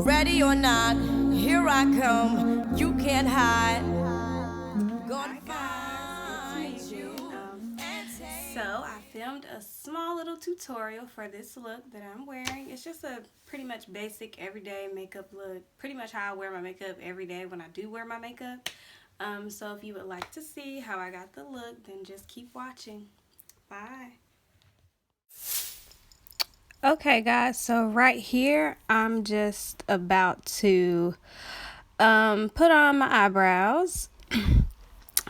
Ready or not, here I come. You can't hide. Gonna find you. So I filmed a small little tutorial for this look that I'm wearing. It's just a pretty much basic everyday makeup look. Pretty much how I wear my makeup every day when I do wear my makeup. So if you would like to see how I got the look, then just keep watching. Bye. Okay guys, so right here I'm just about to put on my eyebrows.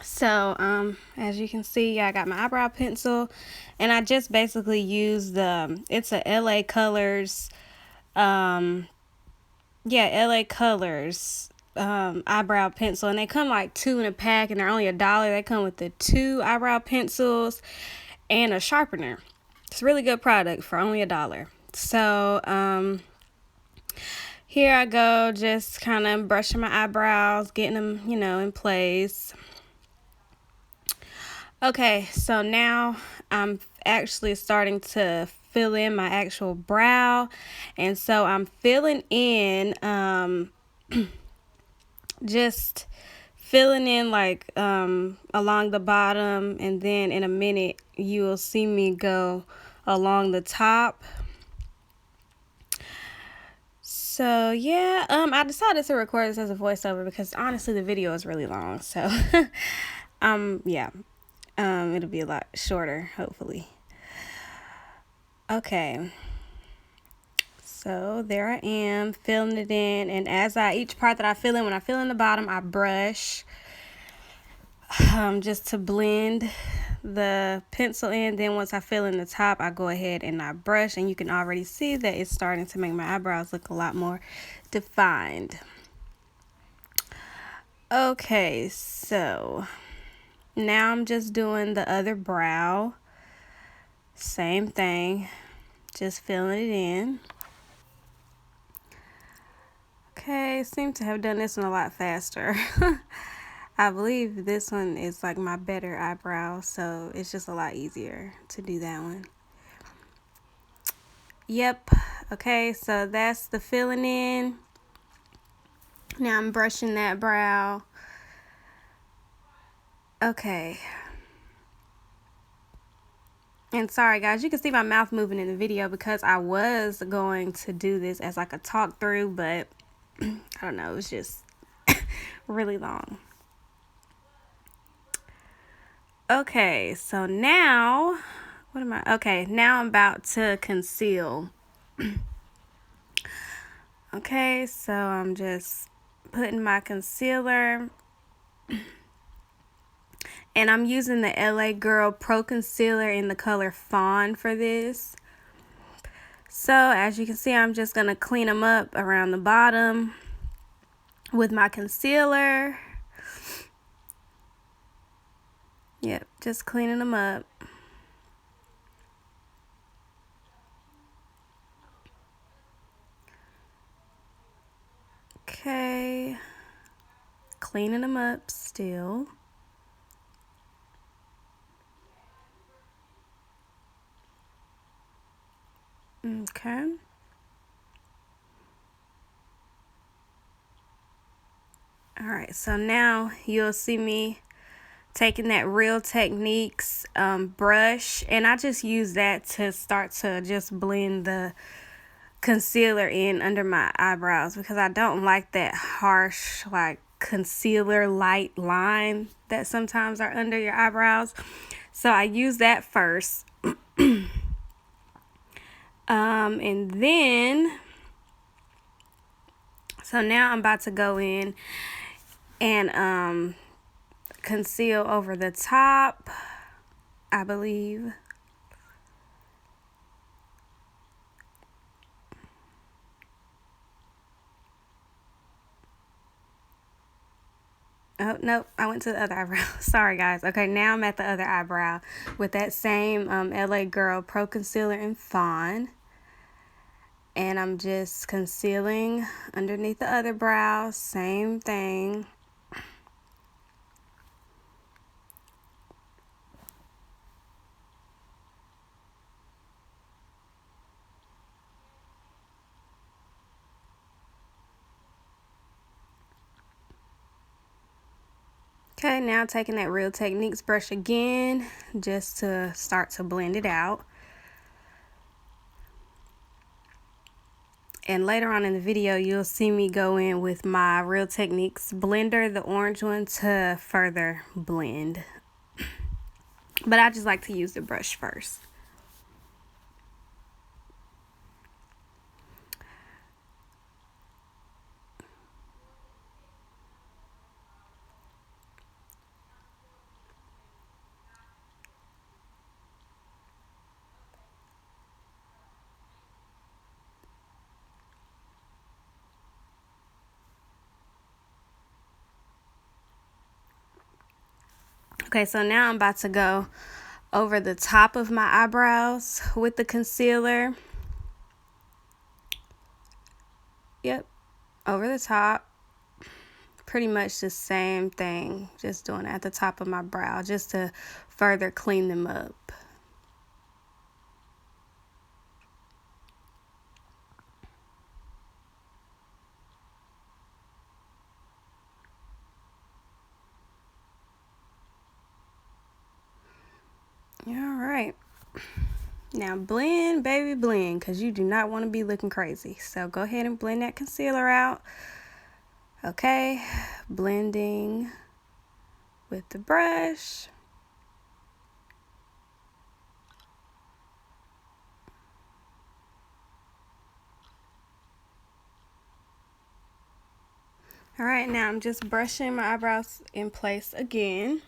So as you can see, I got my eyebrow pencil, and I just basically used it's a LA Colors, LA Colors eyebrow pencil, and they come like two in a pack, and they're only $1. They come with the two eyebrow pencils and a sharpener. It's a really good product for only $1. So here I go, just kind of brushing my eyebrows, getting them, in place. Okay, so now I'm actually starting to fill in my actual brow, and so I'm filling in, just filling in like along the bottom, and then in a minute you will see me go along the top. So yeah, I decided to record this as a voiceover because honestly the video is really long. So yeah, it'll be a lot shorter hopefully. Okay, so there I am filling it in, and as each part that I fill in, when I fill in the bottom, I brush just to blend the pencil in. Then once I fill in the top, I go ahead and I brush, and you can already see that it's starting to make my eyebrows look a lot more defined. Okay, so now I'm just doing the other brow. Same thing, just filling it in. Okay, seem to have done this one a lot faster. I believe this one is like my better eyebrow, so it's just a lot easier to do that one. Yep. Okay, so that's the filling in. Now I'm brushing that brow. Okay. And sorry guys, you can see my mouth moving in the video because I was going to do this as like a talk through, but I don't know, it was just really long. Okay, so now, okay, now I'm about to conceal. Okay, so I'm just putting my concealer, and I'm using the LA Girl Pro Concealer in the color Fawn for this. So as you can see, I'm just going to clean them up around the bottom with my concealer. Yep, just cleaning them up. Okay, cleaning them up still. Okay. All right, so now you'll see me taking that Real Techniques brush, and I just use that to start to just blend the concealer in under my eyebrows because I don't like that harsh like concealer light line that sometimes are under your eyebrows. So I use that first. And then so now I'm about to go in and conceal over the top, I believe. Oh, nope, I went to the other eyebrow. Sorry, guys. Okay, now I'm at the other eyebrow with that same LA Girl Pro Concealer in Fawn. And I'm just concealing underneath the other brow. Same thing. Okay, now taking that Real Techniques brush again, just to start to blend it out. And later on in the video, you'll see me go in with my Real Techniques blender, the orange one, to further blend. But I just like to use the brush first. Okay, so now I'm about to go over the top of my eyebrows with the concealer. Yep, over the top. Pretty much the same thing, just doing it at the top of my brow just to further clean them up. All right. Now blend, baby, blend, because you do not want to be looking crazy. So go ahead and blend that concealer out. Okay, blending with the brush. All right, now I'm just brushing my eyebrows in place again.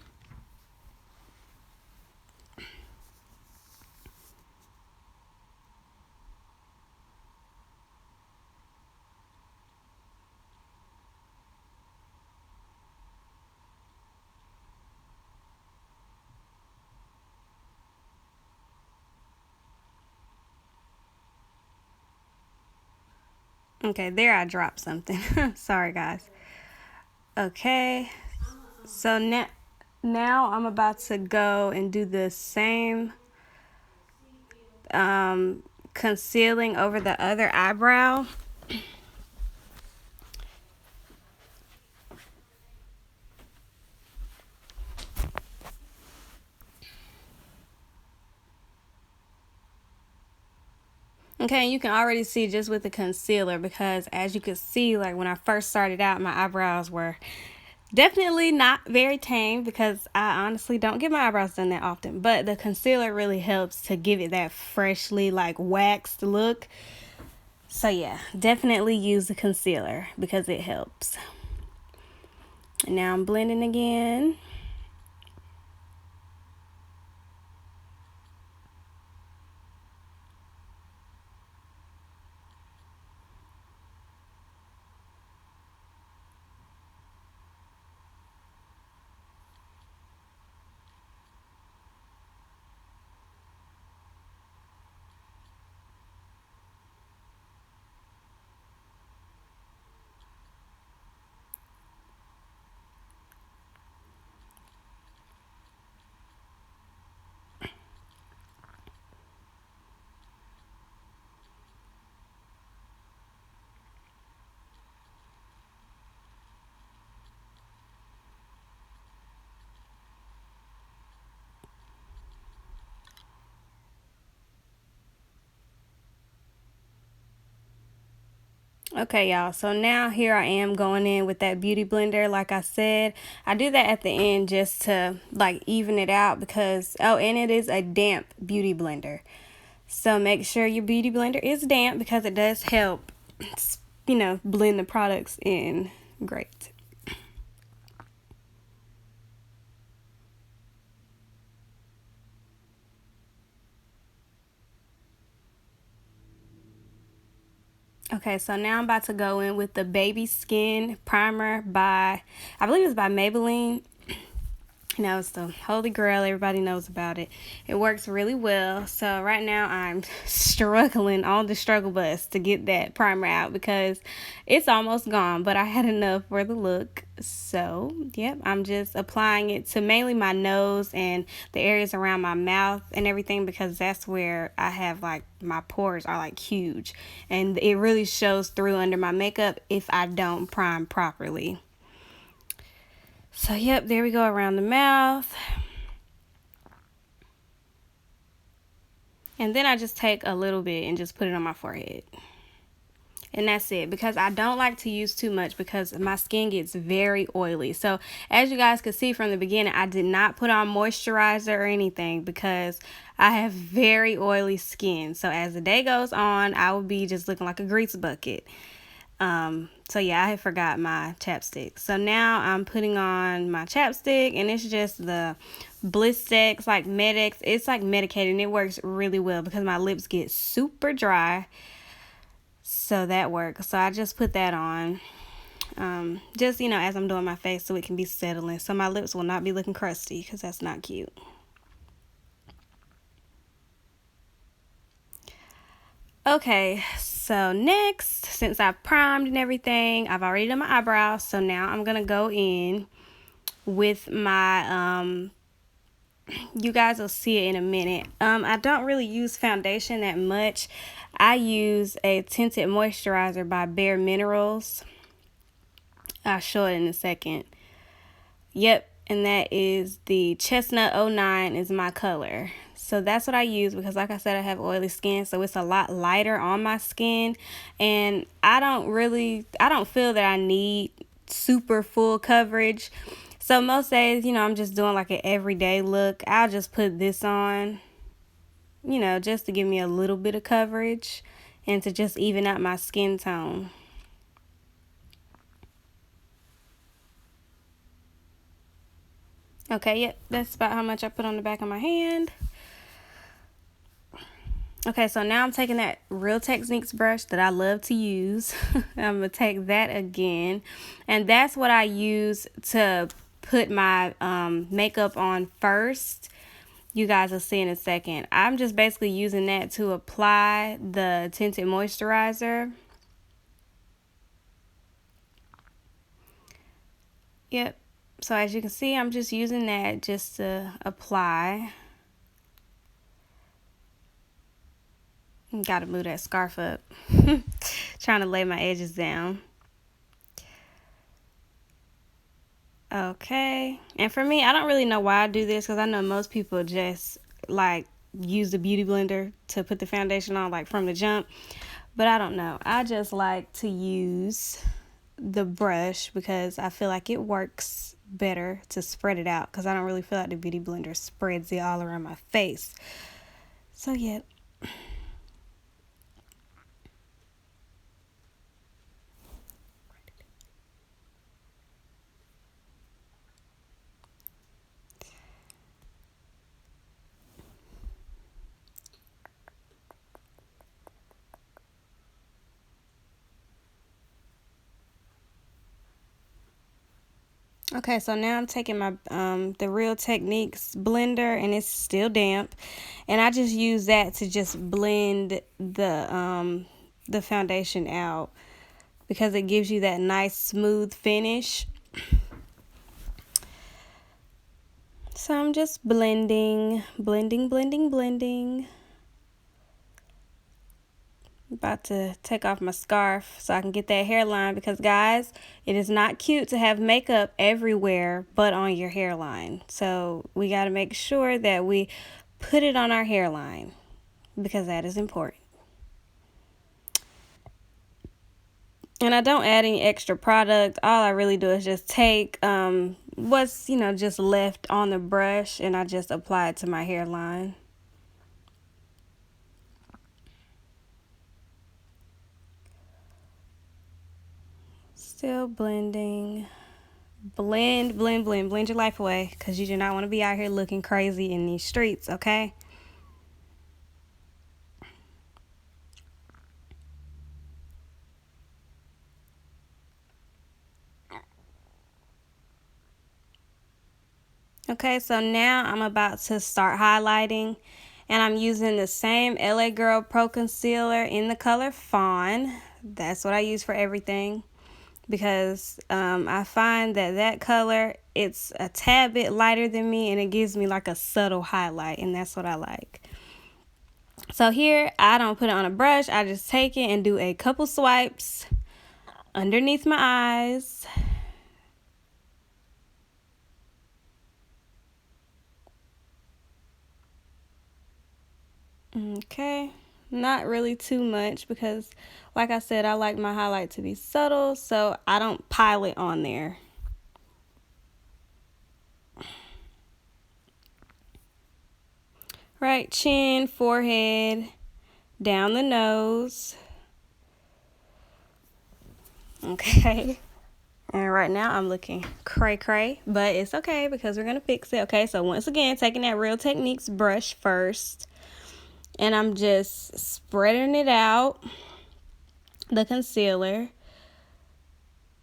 Okay, there I dropped something. Sorry, guys. Okay, so now I'm about to go and do the same concealing over the other eyebrow. Okay, you can already see just with the concealer, because as you can see, like when I first started out, my eyebrows were definitely not very tame, because I honestly don't get my eyebrows done that often. But the concealer really helps to give it that freshly like waxed look. So yeah, definitely use the concealer because it helps. And now I'm blending again. Okay, y'all, so now here I am going in with that beauty blender. Like I said, I do that at the end just to like even it out, because and it is a damp beauty blender, so make sure your beauty blender is damp, because it does help, blend the products in great. Okay, so now I'm about to go in with the Baby Skin Primer by, I believe it's by Maybelline. It's the holy grail. Everybody knows about it. It works really well. So right now I'm struggling on the struggle bus to get that primer out, because it's almost gone, but I had enough for the look. So yep, I'm just applying it to mainly my nose and the areas around my mouth and everything, because that's where I have like my pores are like huge, and it really shows through under my makeup if I don't prime properly. So, yep, there we go around the mouth. And then I just take a little bit and just put it on my forehead. And that's it, because I don't like to use too much because my skin gets very oily. So as you guys could see from the beginning, I did not put on moisturizer or anything because I have very oily skin. So as the day goes on, I will be just looking like a grease bucket. So yeah, I had forgot my chapstick. So now I'm putting on my chapstick, and it's just the Blistex, like Medex. It's like medicated, and it works really well because my lips get super dry. So that works. So I just put that on. Just, as I'm doing my face so it can be settling. So my lips will not be looking crusty because that's not cute. Okay, so next, since I've primed and everything, I've already done my eyebrows. So now I'm going to go in with my, you guys will see it in a minute. I don't really use foundation that much. I use a tinted moisturizer by Bare Minerals. I'll show it in a second. Yep, and that is the Chestnut 09 is my color. So that's what I use because, like I said, I have oily skin, so it's a lot lighter on my skin. And I don't feel that I need super full coverage. So most days, I'm just doing like an everyday look. I'll just put this on, just to give me a little bit of coverage and to just even out my skin tone. Okay, yep, that's about how much I put on the back of my hand. Okay, so now I'm taking that Real Techniques brush that I love to use. I'm going to take that again. And that's what I use to put my makeup on first. You guys will see in a second. I'm just basically using that to apply the tinted moisturizer. Yep. So as you can see, I'm just using that just to apply. Gotta move that scarf up. Trying to lay my edges down. Okay. And for me, I don't really know why I do this because I know most people just like use the beauty blender to put the foundation on like from the jump. But I don't know. I just like to use the brush because I feel like it works better to spread it out because I don't really feel like the beauty blender spreads it all around my face. So yeah. Okay, so now I'm taking my the Real Techniques blender, and it's still damp, and I just use that to just blend the foundation out because it gives you that nice smooth finish. So I'm just blending. About to take off my scarf so I can get that hairline because, guys, it is not cute to have makeup everywhere but on your hairline. So we got to make sure that we put it on our hairline because that is important. And I don't add any extra product. All I really do is just take what's, just left on the brush, and I just apply it to my hairline. Still blending. Blend your life away because you do not want to be out here looking crazy in these streets, okay? Okay, so now I'm about to start highlighting, and I'm using the same LA Girl Pro Concealer in the color Fawn. That's what I use for everything because I find that color, it's a tad bit lighter than me, and it gives me like a subtle highlight, and that's what I like. So here, I don't put it on a brush. I just take it and do a couple swipes underneath my eyes. Okay, not really too much because, like I said, I like my highlight to be subtle, so I don't pile it on there. Right, chin, forehead, down the nose. Okay. And right now I'm looking cray cray, but it's okay because we're going to fix it. Okay, so once again, taking that Real Techniques brush first, and I'm just spreading it out, the concealer.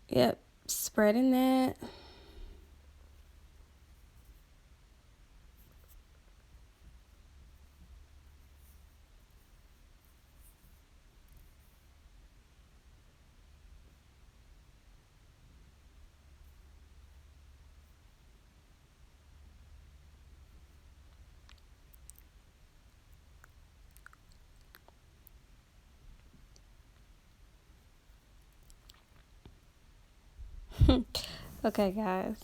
Yep, spreading that. Okay, guys.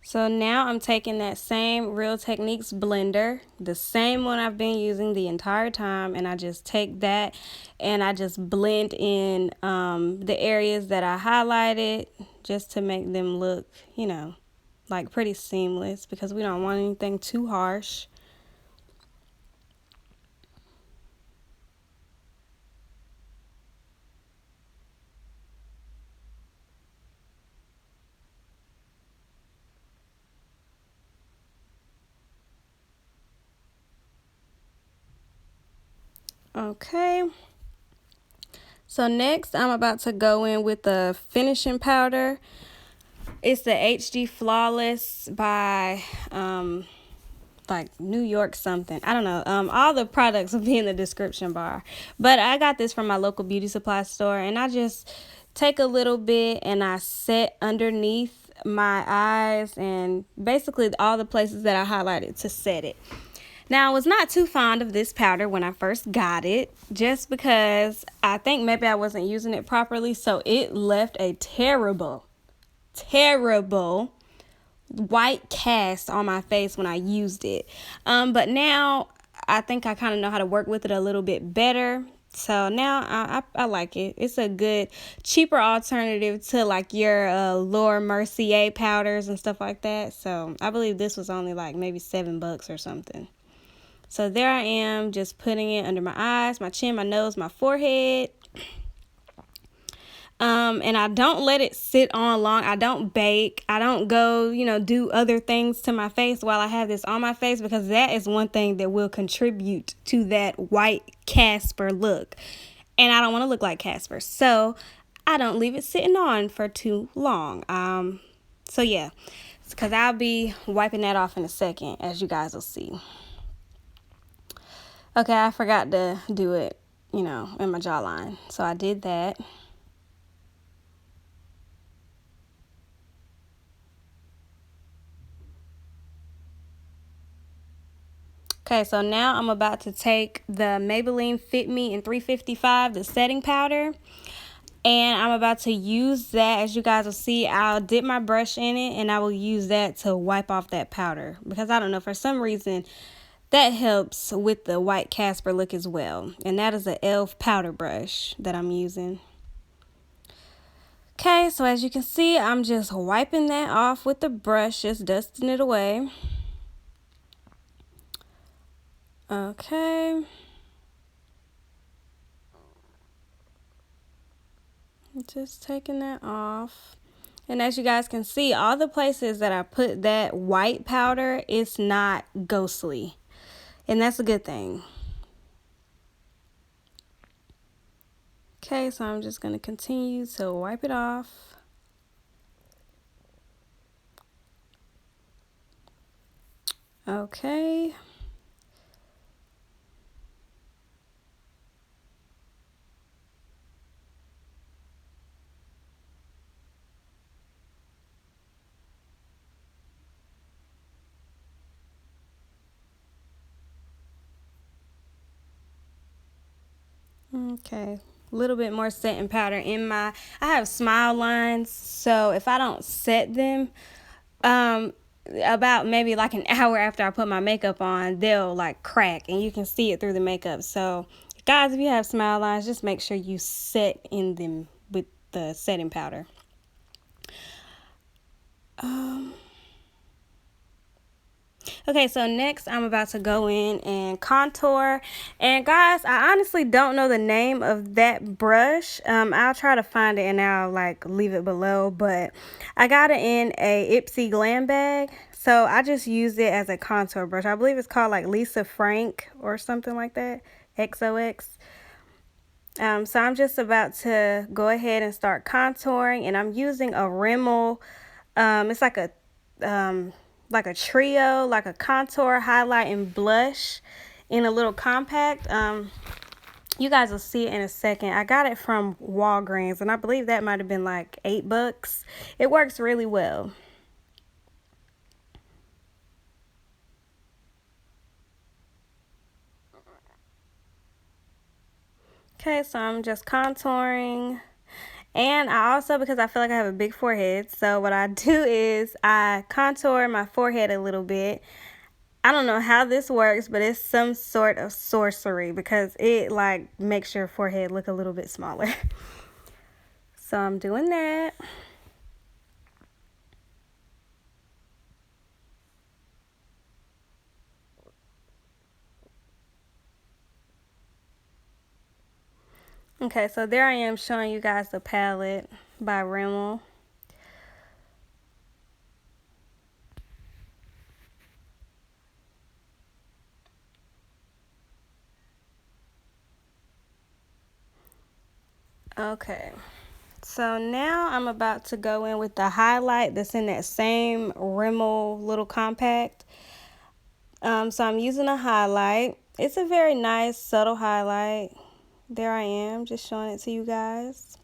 So now I'm taking that same Real Techniques blender, the same one I've been using the entire time, and I just take that and I just blend in the areas that I highlighted just to make them look, like pretty seamless because we don't want anything too harsh. Okay. So next I'm about to go in with the finishing powder. It's the HD Flawless by like New York something. I don't know. All the products will be in the description bar. But I got this from my local beauty supply store, and I just take a little bit and I set underneath my eyes and basically all the places that I highlighted to set it. Now, I was not too fond of this powder when I first got it, just because I think maybe I wasn't using it properly, so it left a terrible white cast on my face when I used it. But now I think I kind of know how to work with it a little bit better. So now I like it. It's a good, cheaper alternative to like your Laura Mercier powders and stuff like that. So I believe this was only like maybe $7 or something. So there I am, just putting it under my eyes, my chin, my nose, my forehead. And I don't let it sit on long. I don't bake. I don't go, do other things to my face while I have this on my face, because that is one thing that will contribute to that white Casper look. And I don't want to look like Casper. So I don't leave it sitting on for too long. So yeah, because I'll be wiping that off in a second, as you guys will see. Okay, I forgot to do it, in my jawline. So I did that. Okay, so now I'm about to take the Maybelline Fit Me in 355, the setting powder. And I'm about to use that. As you guys will see, I'll dip my brush in it and I will use that to wipe off that powder. Because I don't know, for some reason, that helps with the white Casper look as well. And that is an e.l.f. powder brush that I'm using. Okay, so as you can see, I'm just wiping that off with the brush, just dusting it away. Okay. Just taking that off. And as you guys can see, all the places that I put that white powder, it's not ghostly. And that's a good thing. Okay, so I'm just going to continue to wipe it off. Okay. Okay. A little bit more setting powder in I have smile lines, so if I don't set them, about maybe like an hour after I put my makeup on, they'll like crack and you can see it through the makeup. So guys, if you have smile lines, just make sure you set in them with the setting powder. Okay, so next I'm about to go in and contour. And guys, I honestly don't know the name of that brush. I'll try to find it and I'll like leave it below. But I got it in a Ipsy Glam bag. So I just used it as a contour brush. I believe it's called like Lisa Frank or something like that. XOX. So I'm just about to go ahead and start contouring. And I'm using a Rimmel. It's like a trio, like a contour, highlight, and blush in a little compact. You guys will see it in a second. I got it from Walgreens, and I believe that might have been like $8. It works really well. Okay, so I'm just contouring. And I also, because I feel like I have a big forehead, so what I do is I contour my forehead a little bit. I don't know how this works, but it's some sort of sorcery because it like makes your forehead look a little bit smaller. So I'm doing that. Okay, so there I am showing you guys the palette by Rimmel. Okay, so now I'm about to go in with the highlight that's in that same Rimmel little compact. So I'm using a highlight. It's a very nice, subtle highlight. There I am, just showing it to you guys.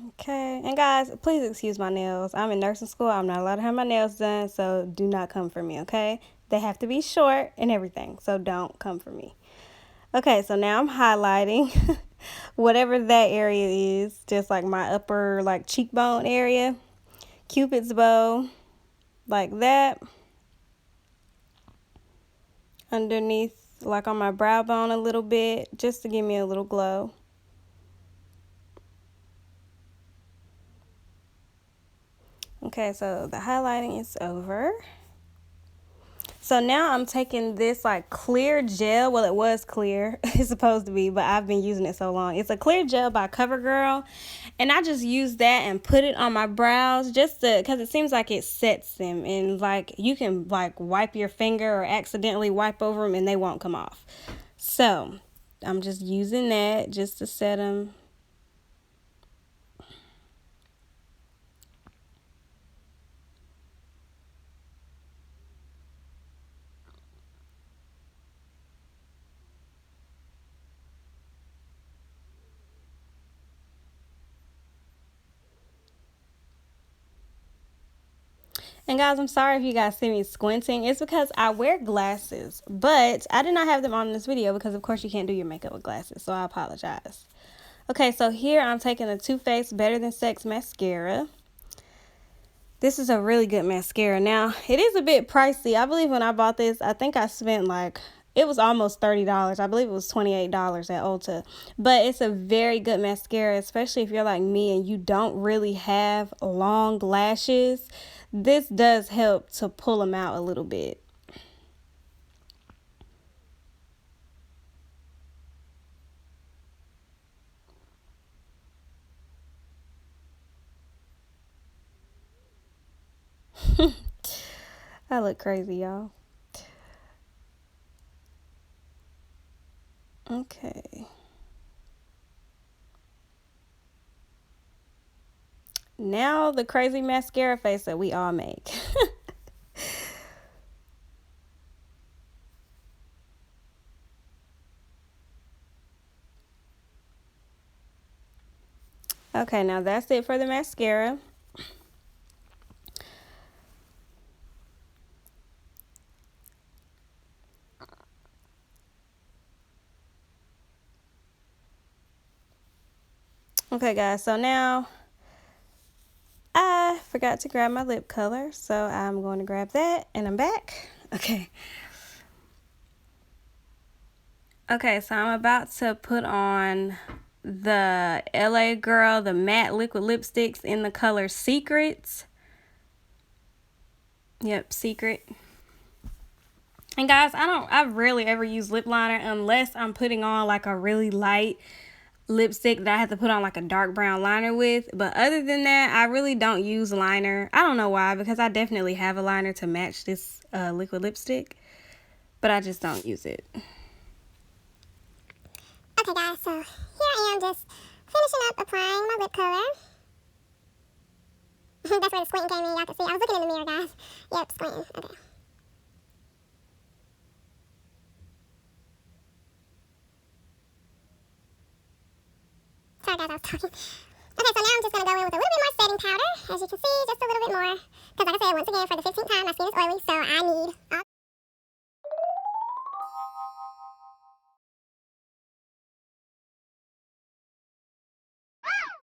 Okay, and guys, please excuse my nails. I'm in nursing school. I'm not allowed to have my nails done, so do not come for me, okay? They have to be short and everything, so don't come for me. Okay, so now I'm highlighting whatever that area is, just like my upper like cheekbone area, Cupid's bow, like that. Underneath, like on my brow bone a little bit, just to give me a little glow. Okay, so the highlighting is over. So now I'm taking this like clear gel. Well, it was clear. It's supposed to be, but I've been using it so long. It's a clear gel by CoverGirl. And I just use that and put it on my brows just to, because it seems like it sets them. And like you can like wipe your finger or accidentally wipe over them and they won't come off. So I'm just using that just to set them. And guys, I'm sorry if you guys see me squinting. It's because I wear glasses, but I did not have them on in this video because of course you can't do your makeup with glasses, so I apologize. Okay, so here I'm taking the Too Faced Better Than Sex Mascara. This is a really good mascara. Now, it is a bit pricey. I believe when I bought this, I think I spent like, it was almost $30. I believe it was $28 at Ulta. But it's a very good mascara, especially if you're like me and you don't really have long lashes. This does help to pull them out a little bit. I look crazy, y'all. Okay. Now the crazy mascara face that we all make. Okay, now that's it for the mascara. Okay, guys, so now I forgot to grab my lip color, so I'm going to grab that, and I'm back. Okay. Okay, so I'm about to put on the LA Girl, the matte liquid lipsticks in the color Secrets. Yep, Secret. And guys, I rarely ever use lip liner unless I'm putting on like a really light lipstick that I have to put on like a dark brown liner with. But other than that, I really don't use liner. I don't know why, because I definitely have a liner to match this liquid lipstick, but I just don't use it. Okay guys, so here I am just finishing up applying my lip color. That's where the squinting came in, y'all can see. I was looking in the mirror, guys. Yep, squinting. Okay. Sorry guys, I was talking. Okay, so now I'm just going to go in with a little bit more setting powder. As you can see, just a little bit more. Because like I said, once again, for the 15th time, my skin is oily, so I need all